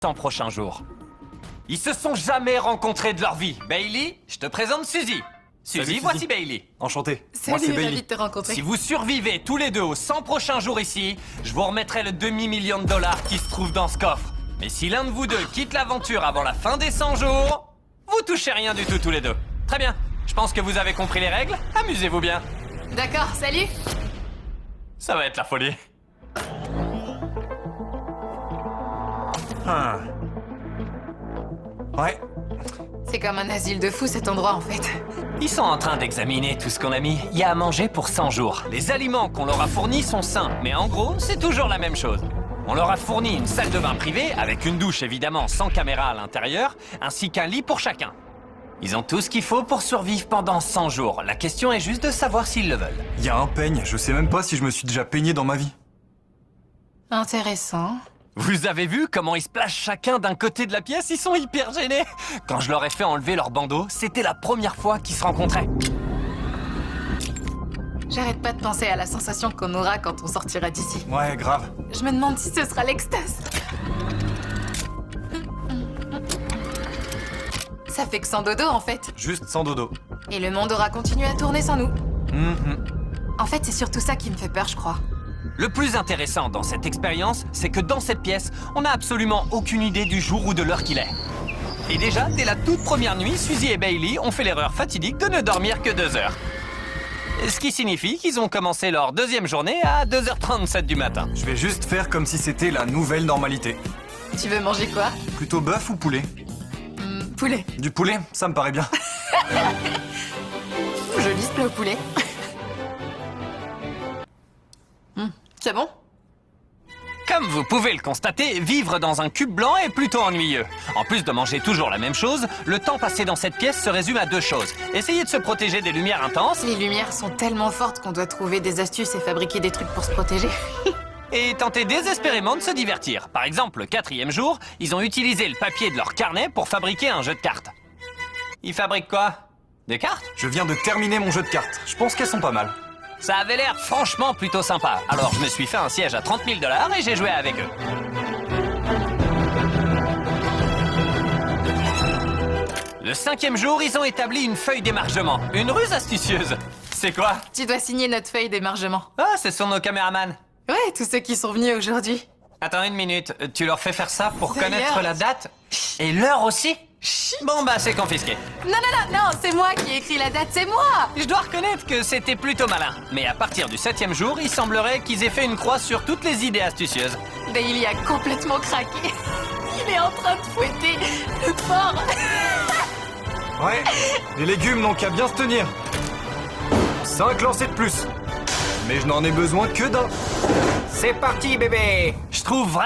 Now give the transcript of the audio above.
100 prochains jours. Ils se sont jamais rencontrés de leur vie. Bailey, je te présente Suzy. Salut, Suzy, voici Bailey. Enchanté. Moi, Salut, c'est ravi Bailey. de te rencontrer. Si vous survivez tous les deux aux 100 prochains jours ici, je vous remettrai le demi-million de dollars qui se trouve dans ce coffre. Mais si l'un de vous deux quitte l'aventure avant la fin des 100 jours, vous touchez rien du tout tous les deux. Très bien. Je pense que vous avez compris les règles. Amusez-vous bien. D'accord, salut. Ça va être la folie. Ah. Ouais. C'est comme un asile de fous cet endroit en fait. Ils sont en train d'examiner tout ce qu'on a mis. Il y a à manger pour 100 jours. Les aliments qu'on leur a fournis sont sains, mais en gros, c'est toujours la même chose. On leur a fourni une salle de bain privée, avec une douche évidemment sans caméra à l'intérieur, ainsi qu'un lit pour chacun. Ils ont tout ce qu'il faut pour survivre pendant 100 jours. La question est juste de savoir s'ils le veulent. Il y a un peigne. Je sais même pas si je me suis déjà peigné dans ma vie. Intéressant. Vous avez vu comment ils se placent chacun d'un côté de la pièce? Ils sont hyper gênés. Quand je leur ai fait enlever leur bandeau, c'était la première fois qu'ils se rencontraient. J'arrête pas de penser à la sensation qu'on aura quand on sortira d'ici. Ouais, grave. Je me demande si ce sera l'extase. Ça fait que sans dodo en fait. Juste sans dodo. Et le monde aura continué à tourner sans nous. Mhm. En fait, c'est surtout ça qui me fait peur, je crois. Le plus intéressant dans cette expérience, c'est que dans cette pièce, on n'a absolument aucune idée du jour ou de l'heure qu'il est. Et déjà, dès la toute première nuit, Suzy et Bailey ont fait l'erreur fatidique de ne dormir que 2 heures. Ce qui signifie qu'ils ont commencé leur deuxième journée à 2h37 du matin. Je vais juste faire comme si c'était la nouvelle normalité. Tu veux manger quoi? Plutôt bœuf ou poulet? Poulet. Du poulet, ça me paraît bien. Joli ce plat au poulet. C'est bon? Comme vous pouvez le constater, vivre dans un cube blanc est plutôt ennuyeux. En plus de manger toujours la même chose, le temps passé dans cette pièce se résume à 2 choses. Essayer de se protéger des lumières intenses Les lumières sont tellement fortes qu'on doit trouver des astuces et fabriquer des trucs pour se protéger. et tenter désespérément de se divertir. Par exemple, le 4e jour, ils ont utilisé le papier de leur carnet pour fabriquer un jeu de cartes. Ils fabriquent quoi? Des cartes? Je viens de terminer mon jeu de cartes. Je pense qu'elles sont pas mal. Ça avait l'air franchement plutôt sympa. Alors je me suis fait un siège à 30 000 $ et j'ai joué avec eux. Le 5e jour, ils ont établi une feuille d'émargement. Une ruse astucieuse. C'est quoi? Tu dois signer notre feuille d'émargement. Ah, ce sont nos caméramans. Ouais, tous ceux qui sont venus aujourd'hui. Attends une minute, tu leur fais faire ça pour D'ailleurs- connaître la date? Et l'heure aussi? Bon bah c'est confisqué. Non, c'est moi qui ai écrit la date, c'est moi! Je dois reconnaître que c'était plutôt malin. Mais à partir du 7e jour, il semblerait qu'ils aient fait une croix sur toutes les idées astucieuses. Bailey a complètement craqué. Il est en train de fouetter le porc. Ouais, les légumes n'ont qu'à bien se tenir. 5 lancers de plus. Mais je n'en ai besoin que d'un. C'est parti bébé. Je trouve vraiment